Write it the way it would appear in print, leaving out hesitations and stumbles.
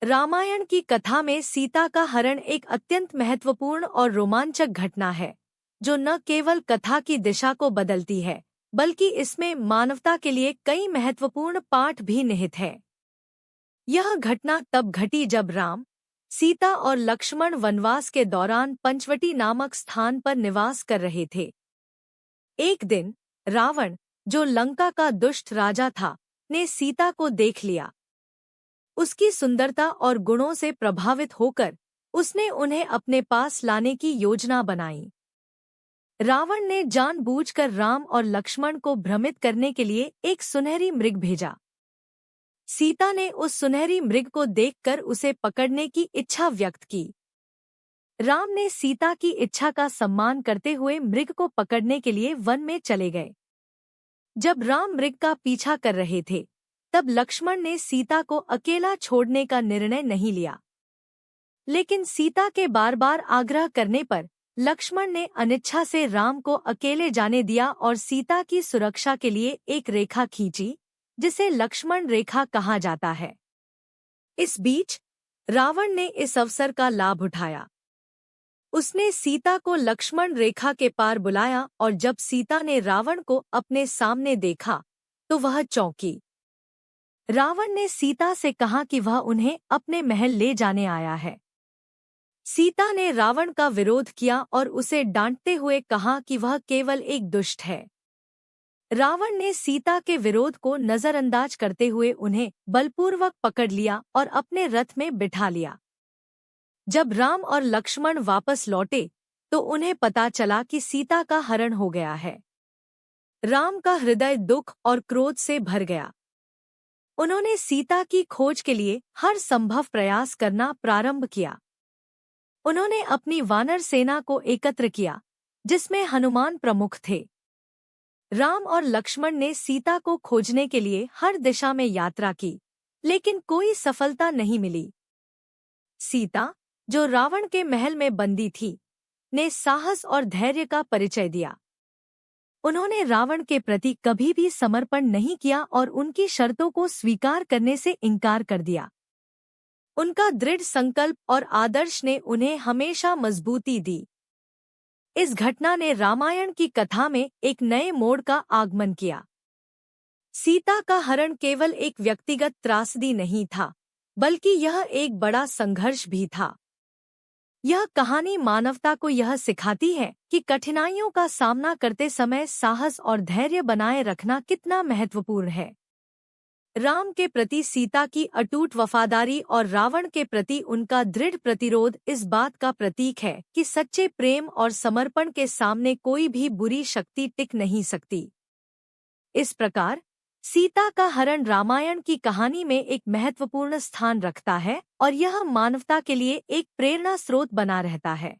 रामायण की कथा में सीता का हरण एक अत्यंत महत्वपूर्ण और रोमांचक घटना है, जो न केवल कथा की दिशा को बदलती है, बल्कि इसमें मानवता के लिए कई महत्वपूर्ण पाठ भी निहित हैं। यह घटना तब घटी जब राम, सीता और लक्ष्मण वनवास के दौरान पंचवटी नामक स्थान पर निवास कर रहे थे। एक दिन रावण, जो लंका का दुष्ट राजा था, ने सीता को देख लिया। उसकी सुंदरता और गुणों से प्रभावित होकर उसने उन्हें अपने पास लाने की योजना बनाई। रावण ने जानबूझकर राम और लक्ष्मण को भ्रमित करने के लिए एक सुनहरी मृग भेजा। सीता ने उस सुनहरी मृग को देखकर उसे पकड़ने की इच्छा व्यक्त की। राम ने सीता की इच्छा का सम्मान करते हुए मृग को पकड़ने के लिए वन में चले गए। जब राम मृग का पीछा कर रहे थे, तब लक्ष्मण ने सीता को अकेला छोड़ने का निर्णय नहीं लिया। लेकिन सीता के बार बार आग्रह करने पर लक्ष्मण ने अनिच्छा से राम को अकेले जाने दिया और सीता की सुरक्षा के लिए एक रेखा खींची, जिसे लक्ष्मण रेखा कहा जाता है। इस बीच रावण ने इस अवसर का लाभ उठाया। उसने सीता को लक्ष्मण रेखा के पार बुलाया और जब सीता ने रावण को अपने सामने देखा तो वह चौंकी। रावण ने सीता से कहा कि वह उन्हें अपने महल ले जाने आया है। सीता ने रावण का विरोध किया और उसे डांटते हुए कहा कि वह केवल एक दुष्ट है। रावण ने सीता के विरोध को नजरअंदाज करते हुए उन्हें बलपूर्वक पकड़ लिया और अपने रथ में बिठा लिया। जब राम और लक्ष्मण वापस लौटे तो उन्हें पता चला कि सीता का हरण हो गया है। राम का हृदय दुख और क्रोध से भर गया। उन्होंने सीता की खोज के लिए हर संभव प्रयास करना प्रारंभ किया। उन्होंने अपनी वानर सेना को एकत्र किया, जिसमें हनुमान प्रमुख थे। राम और लक्ष्मण ने सीता को खोजने के लिए हर दिशा में यात्रा की, लेकिन कोई सफलता नहीं मिली। सीता, जो रावण के महल में बंदी थी, ने साहस और धैर्य का परिचय दिया। उन्होंने रावण के प्रति कभी भी समर्पण नहीं किया और उनकी शर्तों को स्वीकार करने से इनकार कर दिया। उनका दृढ़ संकल्प और आदर्श ने उन्हें हमेशा मजबूती दी। इस घटना ने रामायण की कथा में एक नए मोड़ का आगमन किया। सीता का हरण केवल एक व्यक्तिगत त्रासदी नहीं था, बल्कि यह एक बड़ा संघर्ष भी था। यह कहानी मानवता को यह सिखाती है कि कठिनाइयों का सामना करते समय साहस और धैर्य बनाए रखना कितना महत्वपूर्ण है। राम के प्रति सीता की अटूट वफादारी और रावण के प्रति उनका दृढ़ प्रतिरोध इस बात का प्रतीक है कि सच्चे प्रेम और समर्पण के सामने कोई भी बुरी शक्ति टिक नहीं सकती। इस प्रकार सीता का हरण रामायण की कहानी में एक महत्वपूर्ण स्थान रखता है और यह मानवता के लिए एक प्रेरणा स्रोत बना रहता है।